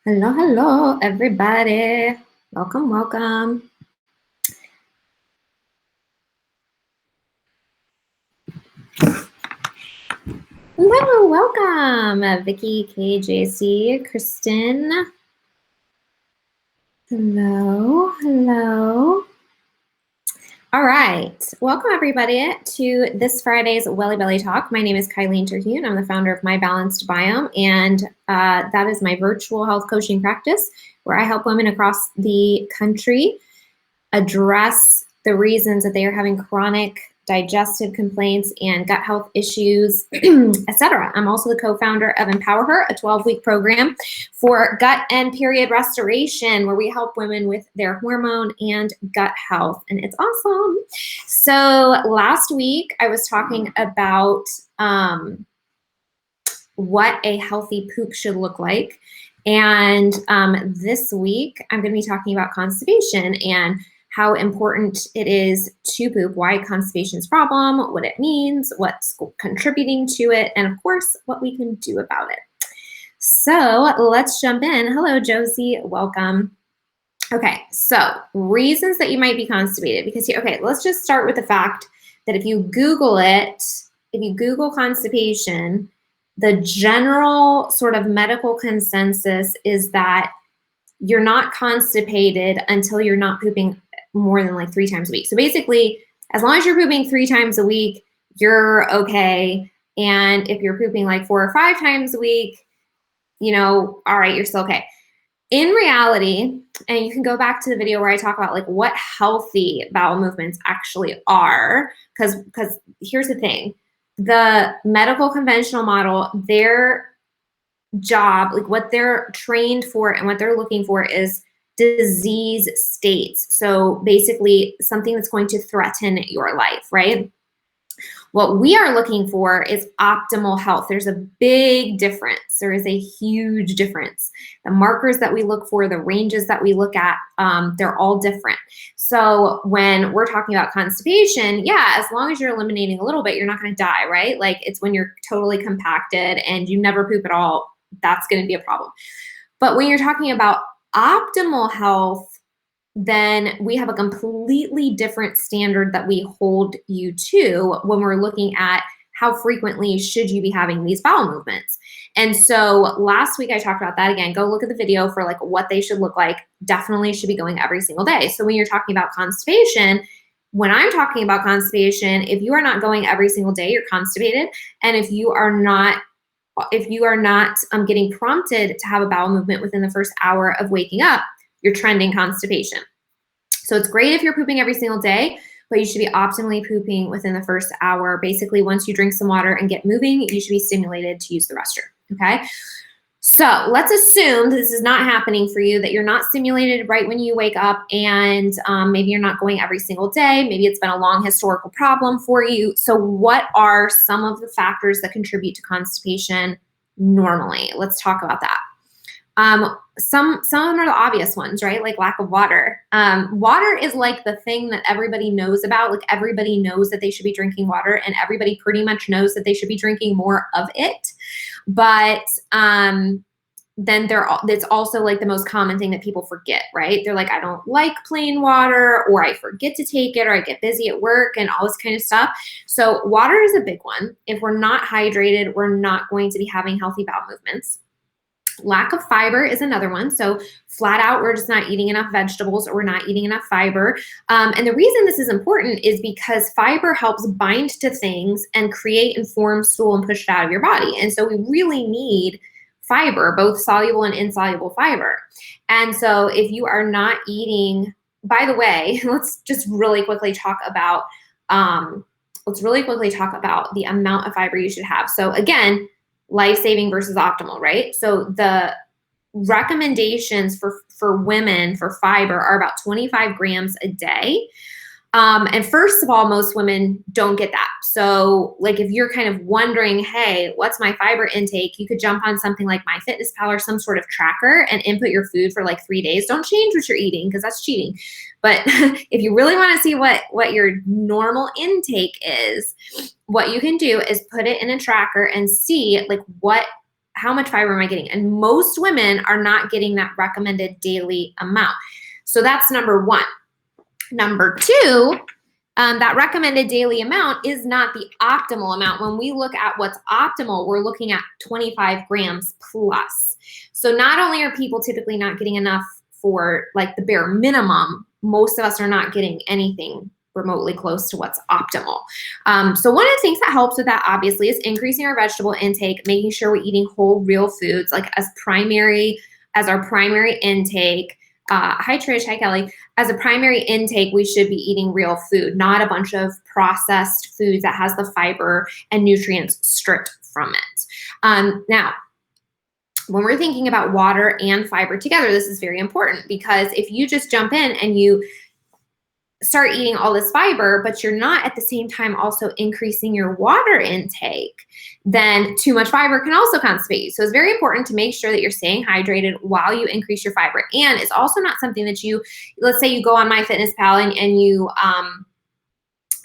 Hello, hello, everybody. Welcome, welcome. Hello, welcome, Vicky, KJC, Kristen. Hello, hello. All right, welcome everybody to this Friday's Welly Belly Talk. My name is Kylene Terhune. I'm the founder of My Balanced Biome, and that is my virtual health coaching practice where I help women across the country address the reasons that they are having chronic digestive complaints and gut health issues, etc. I'm also the co-founder of Empower Her, a 12-week program for gut and period restoration where we help women with their hormone and gut health, and it's awesome. So last week I was talking about what a healthy poop should look like, and this week I'm going to be talking about constipation and how important it is to poop, why constipation is a problem, what it means, what's contributing to it, and of course, what we can do about it. So let's jump in. Hello, Josie, welcome. Okay, so reasons that you might be constipated, because, okay, let's just start with the fact that if you Google it, if you Google constipation, the general sort of medical consensus is that you're not constipated until you're not pooping more than like 3 times a week. So basically, as long as you're pooping 3 times a week, you're okay. And if you're pooping like 4 or 5 times a week, you know, all right, you're still okay. In reality, and you can go back to the video where I talk about like what healthy bowel movements actually are, because here's the thing, the medical conventional model, their job, like what they're trained for and what they're looking for is disease states. So basically something that's going to threaten your life, right? What we are looking for is optimal health. There's a big difference. There is a huge difference. The markers that we look for, the ranges that we look at, they're all different. So when we're talking about constipation, yeah, as long as you're eliminating a little bit, you're not going to die, right? Like it's when you're totally compacted and you never poop at all, that's going to be a problem. But when you're talking about optimal health, then we have a completely different standard that we hold you to when we're looking at how frequently should you be having these bowel movements. And so last week I talked about that. Again, go look at the video for like what they should look like. Definitely should be going every single day. So when you're talking about constipation, when I'm talking about constipation, if you are not going every single day, you're constipated. And if you are not getting prompted to have a bowel movement within the first hour of waking up, you're trending constipation. So it's great if you're pooping every single day, but you should be optimally pooping within the first hour. Basically, once you drink some water and get moving, you should be stimulated to use the restroom, okay? So let's assume this is not happening for you, that you're not stimulated right when you wake up, and maybe you're not going every single day. Maybe it's been a long historical problem for you. So what are some of the factors that contribute to constipation normally? Let's talk about that. Some of them are the obvious ones, right? Like lack of water. Water is like the thing that everybody knows about. Like everybody knows that they should be drinking water, and everybody pretty much knows that they should be drinking more of it. But then it's also like the most common thing that people forget, right? They're like, I don't like plain water, or I forget to take it, or I get busy at work and all this kind of stuff. So water is a big one. If we're not hydrated, we're not going to be having healthy bowel movements. Lack of fiber is another one. So flat out, we're just not eating enough vegetables, or we're not eating enough fiber. And the reason this is important is because fiber helps bind to things and create and form stool and push it out of your body. And so we really need fiber, both soluble and insoluble fiber. And so if you are not eating, by the way, let's really quickly talk about the amount of fiber you should have. So again, life-saving versus optimal, right? So the recommendations for women for fiber are about 25 grams a day. And first of all, most women don't get that. So like if you're kind of wondering, hey, what's my fiber intake? You could jump on something like MyFitnessPal or some sort of tracker and input your food for like 3 days. Don't change what you're eating because that's cheating. But if you really want to see what your normal intake is, what you can do is put it in a tracker and see like how much fiber am I getting? And most women are not getting that recommended daily amount. So that's number one. Number two, that recommended daily amount is not the optimal amount. When we look at what's optimal, we're looking at 25 grams plus. So not only are people typically not getting enough for like the bare minimum, most of us are not getting anything remotely close to what's optimal. So one of the things that helps with that obviously is increasing our vegetable intake, making sure we're eating whole real foods like as our primary intake. Hi Trish, hi Kelly. As a primary intake, we should be eating real food, not a bunch of processed foods that has the fiber and nutrients stripped from it. Now, when we're thinking about water and fiber together, this is very important because if you just jump in and you start eating all this fiber, but you're not at the same time also increasing your water intake, then too much fiber can also constipate you. So it's very important to make sure that you're staying hydrated while you increase your fiber. And it's also not something that let's say you go on MyFitnessPal and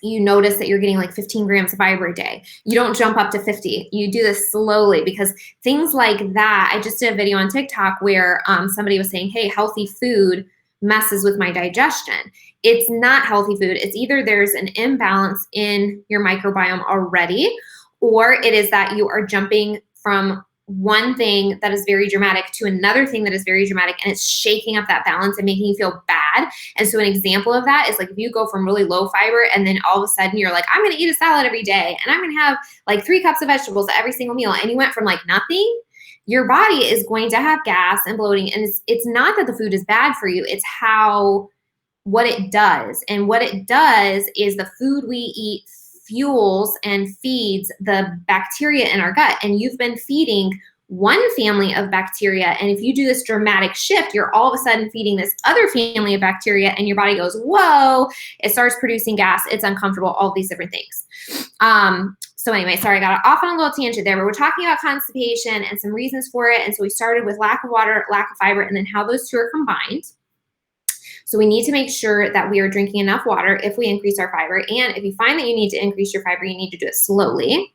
you notice that you're getting like 15 grams of fiber a day. You don't jump up to 50. You do this slowly because things like that, I just did a video on TikTok where somebody was saying, hey, healthy food messes with my digestion. It's not healthy food. It's either there's an imbalance in your microbiome already, or it is that you are jumping from one thing that is very dramatic to another thing that is very dramatic, and it's shaking up that balance and making you feel bad. And so an example of that is like if you go from really low fiber and then all of a sudden you're like, I'm going to eat a salad every day and I'm going to have like 3 cups of vegetables at every single meal, and you went from like nothing, your body is going to have gas and bloating. And it's not that the food is bad for you. It's what it does. And what it does is the food we eat fuels and feeds the bacteria in our gut. And you've been feeding one family of bacteria. And if you do this dramatic shift, you're all of a sudden feeding this other family of bacteria, and your body goes, whoa, it starts producing gas. It's uncomfortable, all these different things. So anyway, sorry, I got off on a little tangent there, but we're talking about constipation and some reasons for it. And so we started with lack of water, lack of fiber, and then how those two are combined. So we need to make sure that we are drinking enough water if we increase our fiber. And if you find that you need to increase your fiber, you need to do it slowly.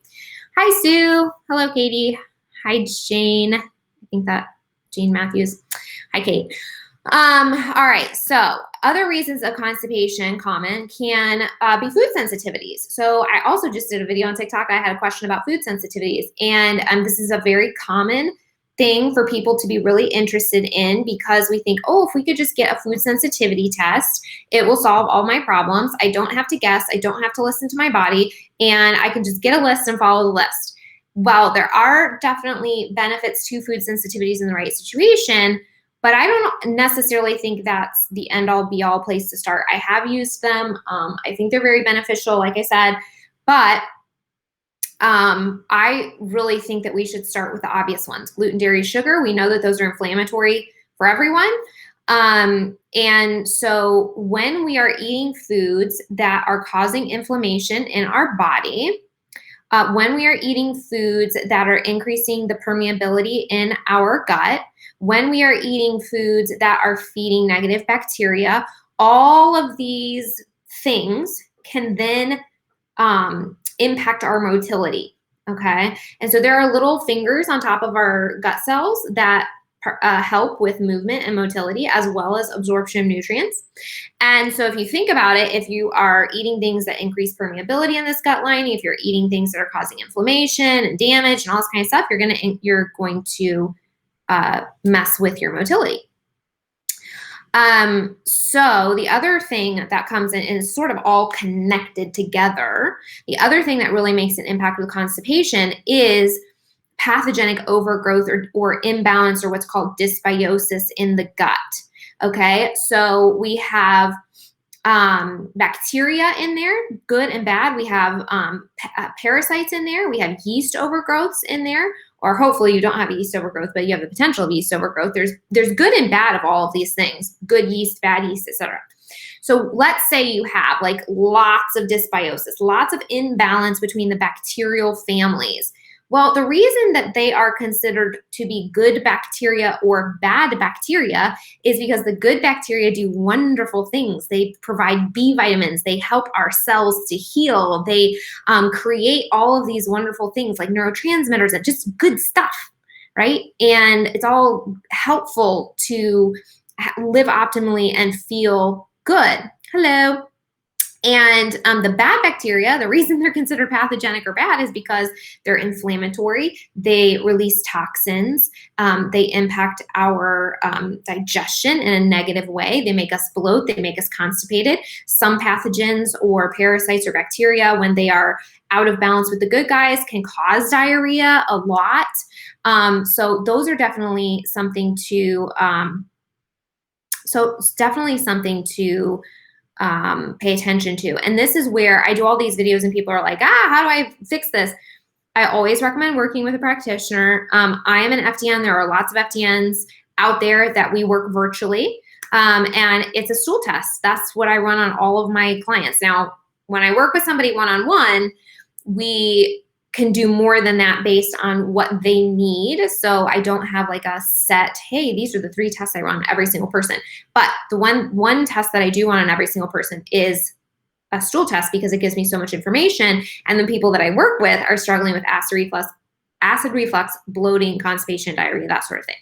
Hi, Sue. Hello, Katie. Hi, Jane. I think that Jane Matthews. Hi, Kate. All right, so other reasons of constipation common can be food sensitivities. So I also just did a video on TikTok. I had a question about food sensitivities, and this is a very common thing for people to be really interested in because we think, oh, if we could just get a food sensitivity test, it will solve all my problems. I don't have to guess. I don't have to listen to my body, and I can just get a list and follow the list. Well, there are definitely benefits to food sensitivities in the right situation, but I don't necessarily think that's the end-all be-all place to start. I have used them. I think they're very beneficial, like I said, but I really think that we should start with the obvious ones. Gluten, dairy, sugar. We know that those are inflammatory for everyone. And so when we are eating foods that are causing inflammation in our body, when we are eating foods that are increasing the permeability in our gut, when we are eating foods that are feeding negative bacteria, all of these things can then impact our motility, okay? And so there are little fingers on top of our gut cells that help with movement and motility as well as absorption of nutrients. And so if you think about it, if you are eating things that increase permeability in this gut lining, if you're eating things that are causing inflammation and damage and all this kind of stuff, you're going to mess with your motility. So the other thing that comes in is sort of all connected together. The other thing that really makes an impact with constipation is pathogenic overgrowth or imbalance, or what's called dysbiosis in the gut. Okay, so we have bacteria in there, good and bad. We have parasites in there. We have yeast overgrowths in there, or hopefully you don't have yeast overgrowth, but you have the potential of yeast overgrowth. There's good and bad of all of these things, good yeast, bad yeast, etc. So let's say you have like lots of dysbiosis, lots of imbalance between the bacterial families. Well, the reason that they are considered to be good bacteria or bad bacteria is because the good bacteria do wonderful things. They provide B vitamins. They help our cells to heal. They create all of these wonderful things like neurotransmitters and just good stuff, right? And it's all helpful to live optimally and feel good. Hello. And the bad bacteria, the reason they're considered pathogenic or bad is because they're inflammatory. They release toxins. They impact our digestion in a negative way. They make us bloat. They make us constipated. Some pathogens or parasites or bacteria, when they are out of balance with the good guys, can cause diarrhea a lot. So those are definitely something to pay attention to. And this is where I do all these videos and people are like, how do I fix this? I always recommend working with a practitioner. I am an FDN. There are lots of FDNs out there that we work virtually. And it's a stool test. That's what I run on all of my clients. Now, when I work with somebody one-on-one, we can do more than that based on what they need. So I don't have like a set, hey, these are the 3 tests I run on every single person. But the one test that I do run on every single person is a stool test, because it gives me so much information. And the people that I work with are struggling with acid reflux, bloating, constipation, diarrhea, that sort of thing.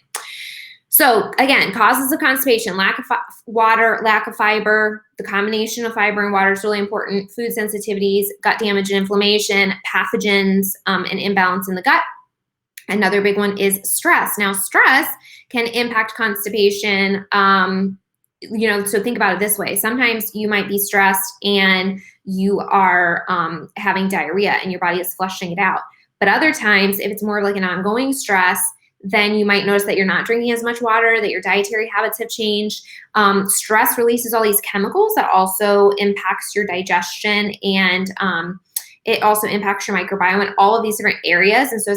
So again, causes of constipation: lack of water, lack of fiber. The combination of fiber and water is really important. Food sensitivities, gut damage and inflammation, pathogens, and imbalance in the gut. Another big one is stress. Now, stress can impact constipation. So think about it this way. Sometimes you might be stressed and you are having diarrhea and your body is flushing it out. But other times, if it's more like an ongoing stress, then you might notice that you're not drinking as much water, that your dietary habits have changed. Stress releases all these chemicals that also impacts your digestion, and it also impacts your microbiome in all of these different areas. And so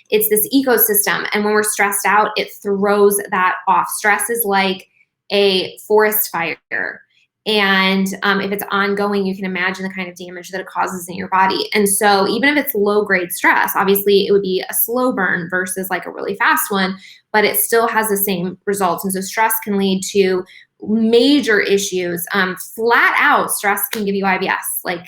it's this ecosystem. And when we're stressed out, it throws that off. Stress is like a forest fire. And if it's ongoing, you can imagine the kind of damage that it causes in your body. And so even if it's low-grade stress, obviously it would be a slow burn versus like a really fast one, but it still has the same results. And so stress can lead to major issues. Flat out, stress can give you IBS, like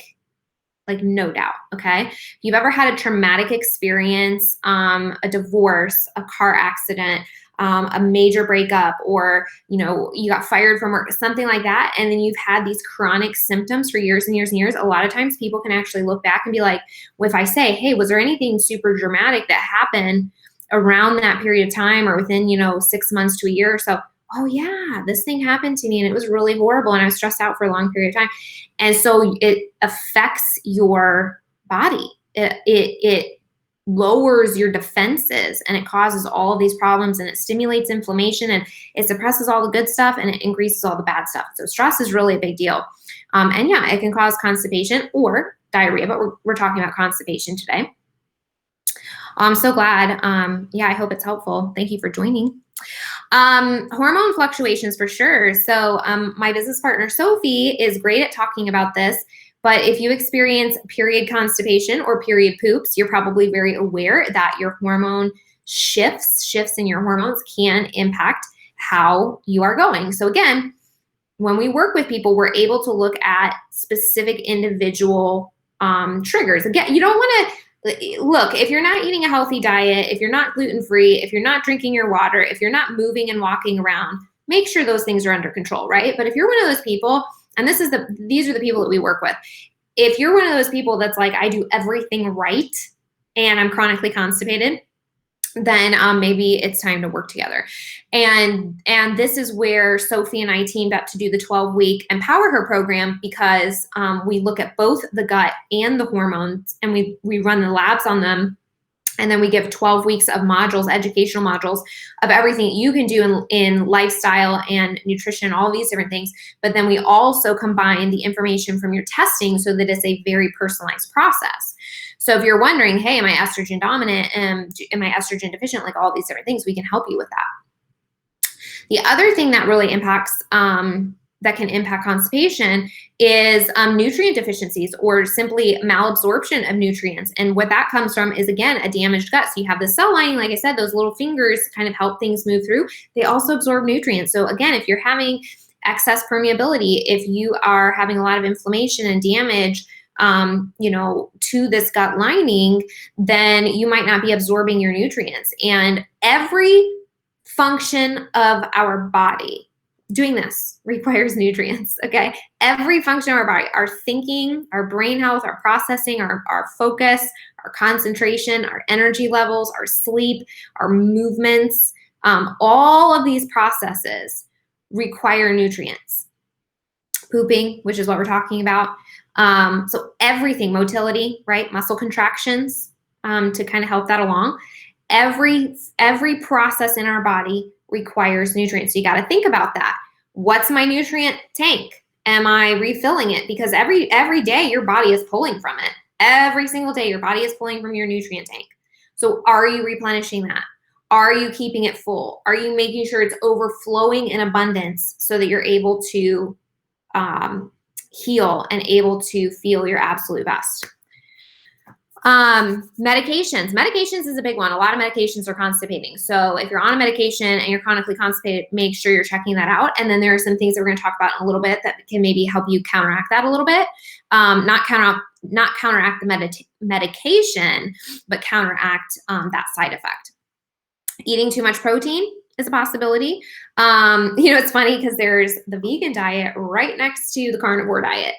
no doubt, okay? If you've ever had a traumatic experience, a divorce, a car accident, a major breakup, or you got fired from work, something like that, and then you've had these chronic symptoms for years and years and years, a lot of times people can actually look back and be like, well, if I say, hey, was there anything super dramatic that happened around that period of time or within 6 months to a year or so? Oh yeah, this thing happened to me and it was really horrible and I was stressed out for a long period of time. And so it affects your body. It lowers your defenses and it causes all of these problems, and it stimulates inflammation and it suppresses all the good stuff and it increases all the bad stuff. So stress is really a big deal. And yeah, it can cause constipation or diarrhea, but we're talking about constipation today. I'm so glad. I hope it's helpful. Thank you for joining. Hormone fluctuations for sure. So my business partner, Sophie, is great at talking about this. But if you experience period constipation or period poops, you're probably very aware that your hormone shifts in your hormones can impact how you are going. So again, when we work with people, we're able to look at specific individual triggers. Again, you don't want to look, if you're not eating a healthy diet, if you're not gluten-free, if you're not drinking your water, if you're not moving and walking around, make sure those things are under control, right? But if you're one of those people, and these are the people that we work with. If you're one of those people that's like, I do everything right and I'm chronically constipated, then maybe it's time to work together. And this is where Sophie and I teamed up to do the 12-week Empower Her program, because we look at both the gut and the hormones, and we run the labs on them. And then we give 12 weeks of modules, educational modules of everything you can do in lifestyle and nutrition, all these different things. But then we also combine the information from your testing so that it's a very personalized process. So if you're wondering, hey, am I estrogen dominant? Am I estrogen deficient? Like all these different things, we can help you with that. The other thing that really impacts that can impact constipation is nutrient deficiencies, or simply malabsorption of nutrients. And what that comes from is, again, a damaged gut. So you have the cell lining, like I said, those little fingers kind of help things move through. They also absorb nutrients. So again, if you're having excess permeability, if you are having a lot of inflammation and damage to this gut lining, then you might not be absorbing your nutrients. And every function of our body doing this requires nutrients, okay? Every function of our body, our thinking, our brain health, our processing, our focus, our concentration, our energy levels, our sleep, our movements, all of these processes require nutrients. Pooping, which is what we're talking about. So everything, motility, right? Muscle contractions to kind of help that along. Every process in our body requires nutrients. So you got to think about that. What's my nutrient tank? Am I refilling it? Because every day your body is pulling from it. Every single day your body is pulling from your nutrient tank. So are you replenishing that? Are you keeping it full? Are you making sure it's overflowing in abundance so that you're able to heal and able to feel your absolute best? Medications is a big one. A lot of medications are constipating. So if you're on a medication and you're chronically constipated, make sure you're checking that out. And then there are some things that we're going to talk about in a little bit that can maybe help you counteract that a little bit. Not counteract the medication, but counteract that side effect. Eating too much protein is a possibility. It's funny because there's the vegan diet right next to the carnivore diet.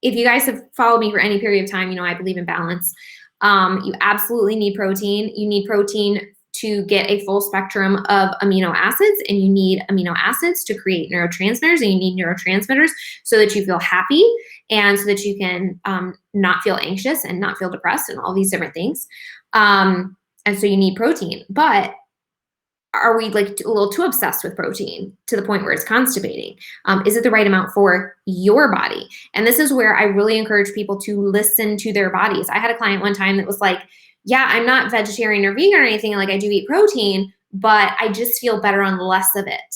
If you guys have followed me for any period of time, I believe in balance. You absolutely need protein. You need protein to get a full spectrum of amino acids, and you need amino acids to create neurotransmitters, and you need neurotransmitters so that you feel happy and so that you can not feel anxious and not feel depressed and all these different things. And so you need protein. But are we like a little too obsessed with protein to the point where it's constipating? Is it the right amount for your body? And this is where I really encourage people to listen to their bodies. I had a client one time that was like, yeah, I'm not vegetarian or vegan or anything. Like I do eat protein, but I just feel better on less of it.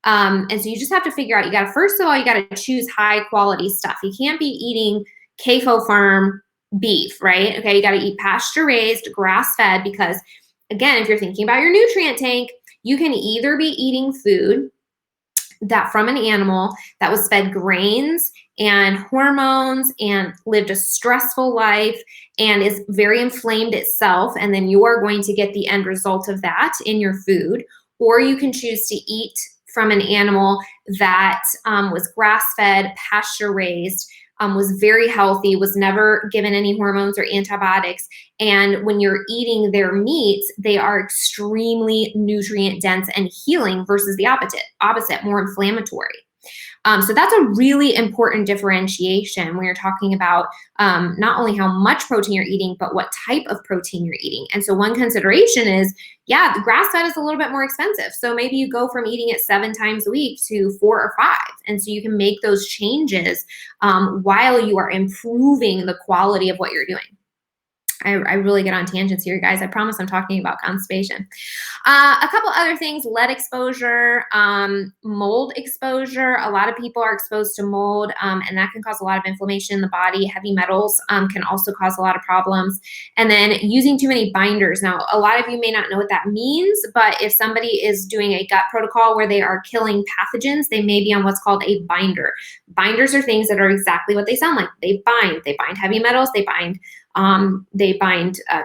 And so you just have to figure out, first of all, you got to choose high quality stuff. You can't be eating CAFO farm beef, right? Okay. You got to eat pasture raised, grass fed, because again, if you're thinking about your nutrient tank, you can either be eating food that from an animal that was fed grains and hormones and lived a stressful life and is very inflamed itself, and then you are going to get the end result of that in your food. Or you can choose to eat from an animal that was grass-fed, pasture-raised, was very healthy, was never given any hormones or antibiotics. And when you're eating their meats, they are extremely nutrient dense and healing versus the opposite, more inflammatory. So that's a really important differentiation when you're talking about not only how much protein you're eating, but what type of protein you're eating. And so one consideration is, the grass-fed is a little bit more expensive. So maybe you go from eating it 7 times a week to 4 or 5. And so you can make those changes while you are improving the quality of what you're doing. I really get on tangents here, guys. I promise I'm talking about constipation. A couple other things: lead exposure, mold exposure. A lot of people are exposed to mold, and that can cause a lot of inflammation in the body. Heavy metals can also cause a lot of problems. And then using too many binders. Now, a lot of you may not know what that means, but if somebody is doing a gut protocol where they are killing pathogens, they may be on what's called a binder. Binders are things that are exactly what they sound like. They bind heavy metals, they bind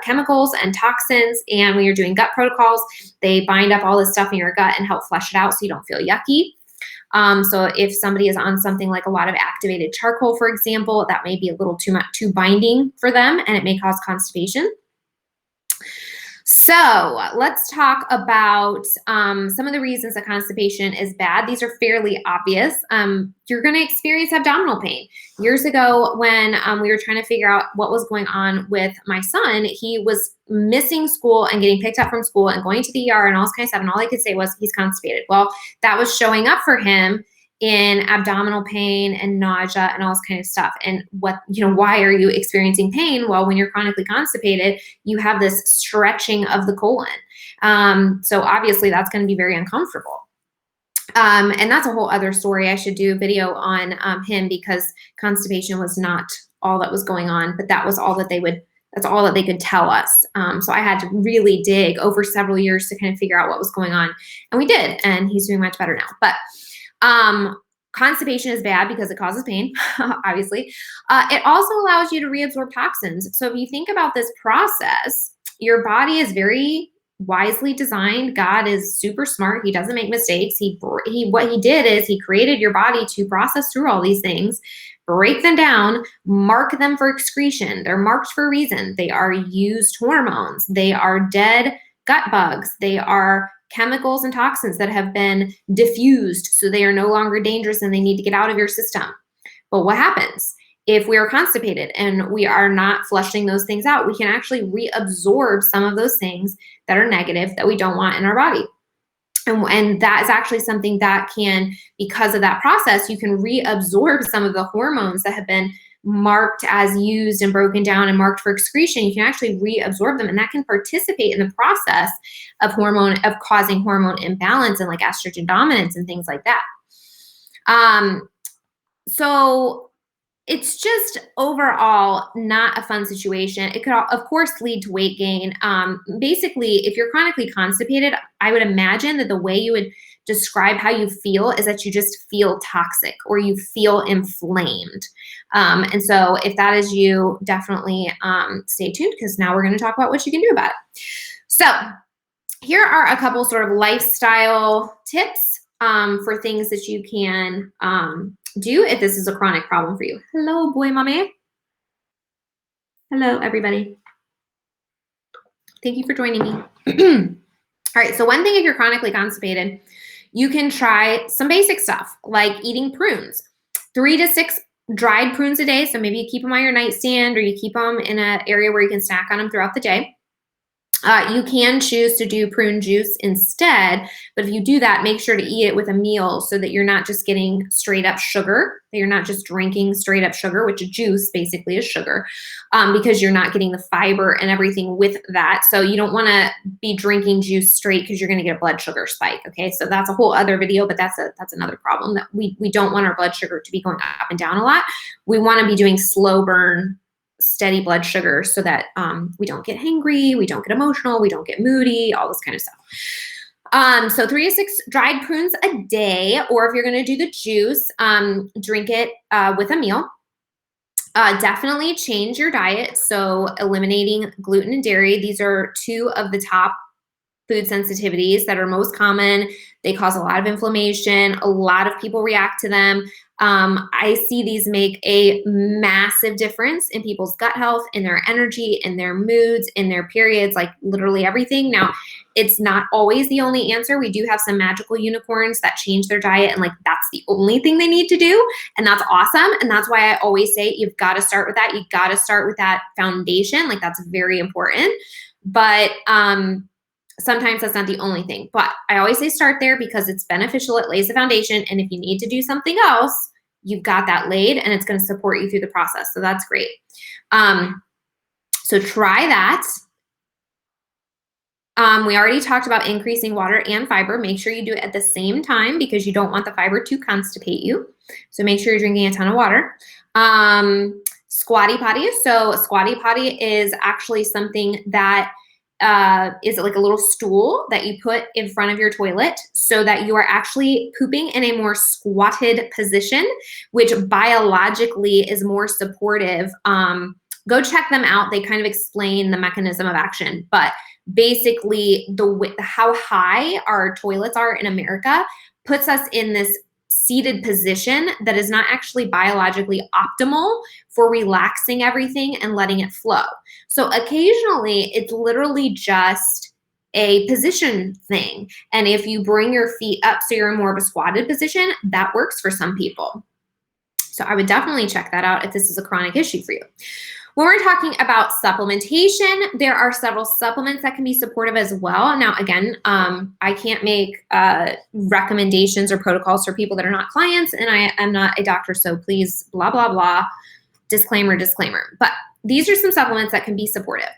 chemicals and toxins. And when you're doing gut protocols, they bind up all this stuff in your gut and help flush it out so you don't feel yucky. So if somebody is on something like a lot of activated charcoal, for example, that may be a little too binding for them, and it may cause constipation. So let's talk about some of the reasons that constipation is bad. These are fairly obvious. You're going to experience abdominal pain. Years ago, when we were trying to figure out what was going on with my son, he was missing school and getting picked up from school and going to the ER and all this kind of stuff. And all I could say was he's constipated. Well, that was showing up for him in abdominal pain and nausea and all this kind of stuff. And why are you experiencing pain? Well, when you're chronically constipated, you have this stretching of the colon. So obviously that's going to be very uncomfortable. And that's a whole other story. I should do a video on him, because constipation was not all that was going on, but that was all that that's all that they could tell us. So I had to really dig over several years to kind of figure out what was going on. And we did, and he's doing much better now. But Constipation is bad because it causes pain, obviously. It also allows you to reabsorb toxins. So if you think about this process, your body is very wisely designed. God is super smart. He doesn't make mistakes. What he did is he created your body to process through all these things, break them down, mark them for excretion. They're marked for a reason. They are used hormones. They are dead gut bugs. They are chemicals and toxins that have been diffused, so they are no longer dangerous and they need to get out of your system. But what happens if we are constipated and we are not flushing those things out? We can actually reabsorb some of those things that are negative that we don't want in our body. And that is actually something that can, because of that process, you can reabsorb some of the hormones that have been marked as used and broken down and marked for excretion. You can actually reabsorb them, and that can participate in the process of causing hormone imbalance and like estrogen dominance and things like that. So it's just overall not a fun situation. It could, of course, lead to weight gain. Basically, if you're chronically constipated, I would imagine that the way you would describe how you feel is that you just feel toxic or you feel inflamed. And so if that is you, definitely stay tuned, because now we're going to talk about what you can do about it. So here are a couple sort of lifestyle tips for things that you can do if this is a chronic problem for you. Hello, boy mommy. Hello, everybody. Thank you for joining me. All right, so one thing, if you're chronically constipated, you can try some basic stuff like eating prunes, 3 to 6 dried prunes a day. So maybe you keep them on your nightstand or you keep them in an area where you can snack on them throughout the day. You can choose to do prune juice instead, but if you do that, make sure to eat it with a meal so that you're not just getting straight up sugar, that you're not just drinking straight up sugar, which juice basically is sugar, because you're not getting the fiber and everything with that. So you don't want to be drinking juice straight because you're going to get a blood sugar spike. Okay, so that's a whole other video, but that's another problem, that we don't want our blood sugar to be going up and down a lot. We want to be doing slow burn, steady blood sugar so that we don't get hangry, we don't get emotional, we don't get moody, all this kind of stuff. So 3 to 6 dried prunes a day, or if you're going to do the juice, drink it with a meal. Definitely change your diet. So eliminating gluten and dairy. These are 2 of the top food sensitivities that are most common. They cause a lot of inflammation. A lot of people react to them. I see these make a massive difference in people's gut health, in their energy, in their moods, in their periods, like literally everything. Now, it's not always the only answer. We do have some magical unicorns that change their diet and like that's the only thing they need to do. And that's awesome. And that's why I always say you've got to start with that. You've got to start with that foundation. Like that's very important. But sometimes that's not the only thing, but I always say start there because it's beneficial. It lays the foundation. And if you need to do something else, you've got that laid and it's going to support you through the process. So that's great. So try that. We already talked about increasing water and fiber. Make sure you do it at the same time because you don't want the fiber to constipate you. So make sure you're drinking a ton of water. Squatty potty. So squatty potty is actually something that is like a little stool that you put in front of your toilet so that you are actually pooping in a more squatted position, which biologically is more supportive. Go check them out. They kind of explain the mechanism of action, but basically how high our toilets are in America puts us in this seated position that is not actually biologically optimal for relaxing everything and letting it flow. So occasionally it's literally just a position thing. And if you bring your feet up so you're in more of a squatted position, that works for some people. So I would definitely check that out if this is a chronic issue for you. When we're talking about supplementation, there are several supplements that can be supportive as well. Now, again, I can't make recommendations or protocols for people that are not clients, and I am not a doctor, so please, blah, blah, blah, disclaimer, disclaimer. But these are some supplements that can be supportive.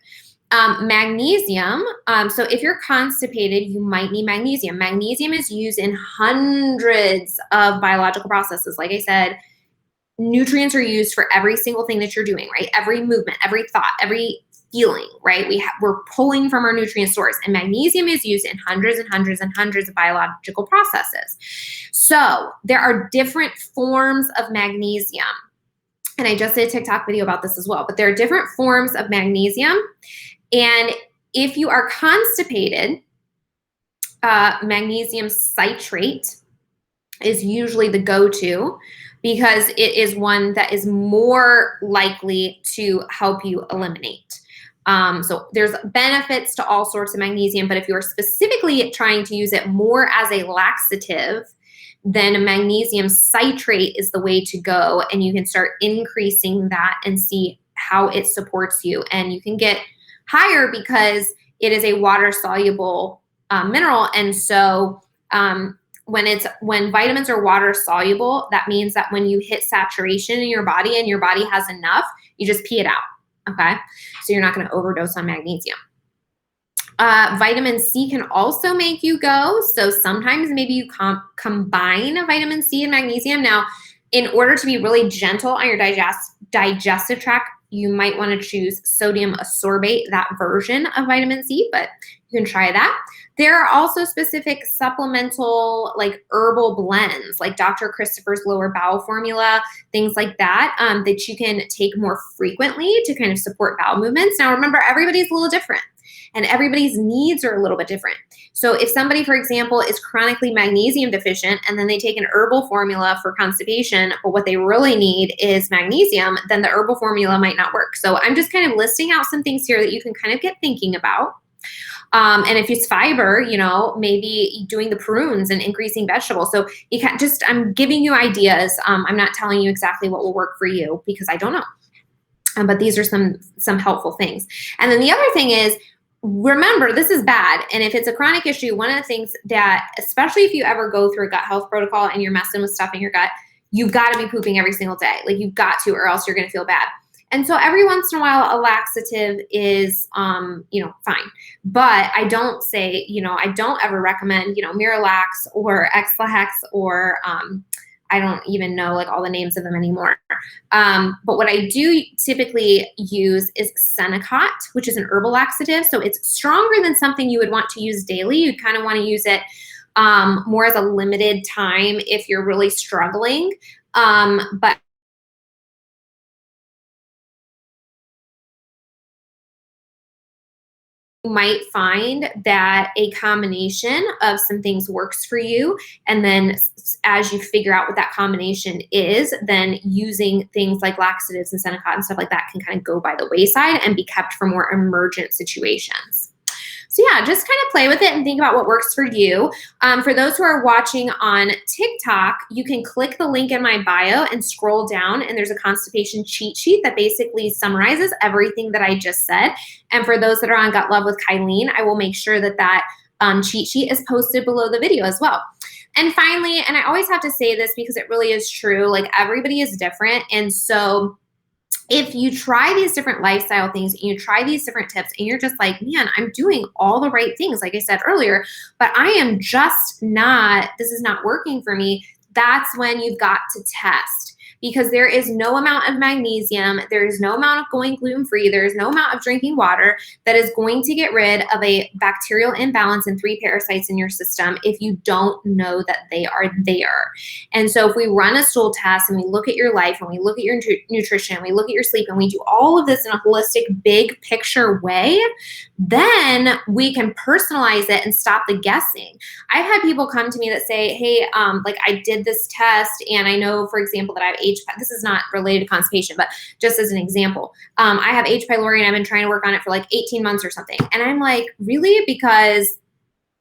Magnesium. So if you're constipated, you might need magnesium. Magnesium is used in hundreds of biological processes. Like I said, nutrients are used for every single thing that you're doing, right? Every movement, every thought, every feeling, right? We're pulling from our nutrient source, and magnesium is used in hundreds and hundreds and hundreds of biological processes. So there are different forms of magnesium. And I just did a TikTok video about this as well, but there are different forms of magnesium. And if you are constipated, magnesium citrate is usually the go-to because it is one that is more likely to help you eliminate. So there's benefits to all sorts of magnesium, but if you're specifically trying to use it more as a laxative, then magnesium citrate is the way to go, and you can start increasing that and see how it supports you. And you can get higher because it is a water-soluble mineral, and so when vitamins are water soluble, that means that when you hit saturation in your body and your body has enough, you just pee it out, okay? So you're not gonna overdose on magnesium. Vitamin C can also make you go. So sometimes maybe you combine vitamin C and magnesium. Now, in order to be really gentle on your digestive tract, you might want to choose sodium ascorbate, that version of vitamin C, but you can try that. There are also specific supplemental, like herbal blends, like Dr. Christopher's lower bowel formula, things like that, that you can take more frequently to kind of support bowel movements. Now, remember, everybody's a little different, and everybody's needs are a little bit different. So if somebody, for example, is chronically magnesium deficient and then they take an herbal formula for constipation, but what they really need is magnesium, then the herbal formula might not work. So I'm just kind of listing out some things here that you can kind of get thinking about. And if it's fiber, maybe doing the prunes and increasing vegetables. So you can I'm giving you ideas. I'm not telling you exactly what will work for you because I don't know. But these are some helpful things. And then the other thing is, remember, this is bad. And if it's a chronic issue, one of the things that, especially if you ever go through a gut health protocol and you're messing with stuff in your gut, you've got to be pooping every single day. Like, you've got to, or else you're going to feel bad. And so every once in a while, a laxative is, fine. But I don't say, I don't ever recommend, Miralax or Exlahex or, I don't even know like all the names of them anymore. But what I do typically use is Senecot, which is an herbal laxative. So it's stronger than something you would want to use daily. You'd kind of want to use it more as a limited time if you're really struggling. But you might find that a combination of some things works for you. And then as you figure out what that combination is, then using things like laxatives and Senecot and stuff like that can kind of go by the wayside and be kept for more emergent situations. So yeah, just kind of play with it and think about what works for you. For those who are watching on TikTok, you can click the link in my bio and scroll down, and there's a constipation cheat sheet that basically summarizes everything that I just said. And for those that are on Gut Love with Kylene, I will make sure that cheat sheet is posted below the video as well. And finally, and I always have to say this because it really is true, like everybody is different. And so if you try these different lifestyle things and you try these different tips and you're just like, man, I'm doing all the right things, like I said earlier, but I am just not, this is not working for me, that's when you've got to test. Because there is no amount of magnesium, there is no amount of going gluten-free, there is no amount of drinking water that is going to get rid of a bacterial imbalance and 3 parasites in your system if you don't know that they are there. And so if we run a stool test and we look at your life and we look at your nutrition, we look at your sleep, and we do all of this in a holistic, big picture way, then we can personalize it and stop the guessing. I've had people come to me that say, hey, like I did this test and I know, for example, that I have this is not related to constipation, but just as an example, I have H. pylori and I've been trying to work on it for like 18 months or something. And I'm like, really? Because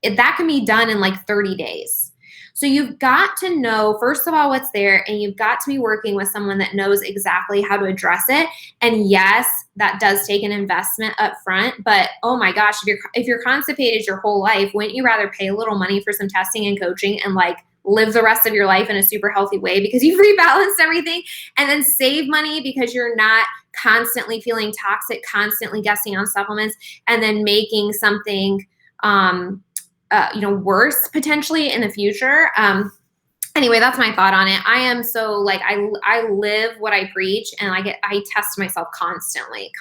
that can be done in like 30 days. So you've got to know, first of all, what's there, and you've got to be working with someone that knows exactly how to address it. And yes, that does take an investment up front, but oh my gosh, if you're constipated your whole life, wouldn't you rather pay a little money for some testing and coaching and like live the rest of your life in a super healthy way because you've rebalanced everything, and then save money because you're not constantly feeling toxic, constantly guessing on supplements, and then making something worse potentially in the future? Anyway, that's my thought on it. I am so like, I live what I preach, and I test myself constantly.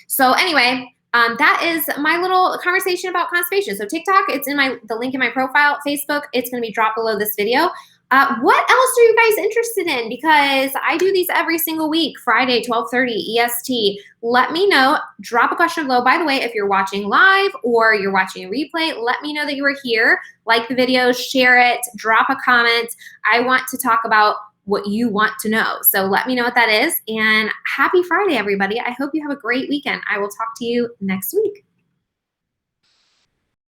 So anyway, that is my little conversation about constipation. So TikTok, it's in the link in my profile. Facebook, it's going to be dropped below this video. What else are you guys interested in? Because I do these every single week, Friday, 12:30 EST. Let me know. Drop a question below. By the way, if you're watching live or you're watching a replay, let me know that you were here. Like the video, share it, drop a comment. I want to talk about what you want to know. So let me know what that is. And happy Friday, everybody. I hope you have a great weekend. I will talk to you next week.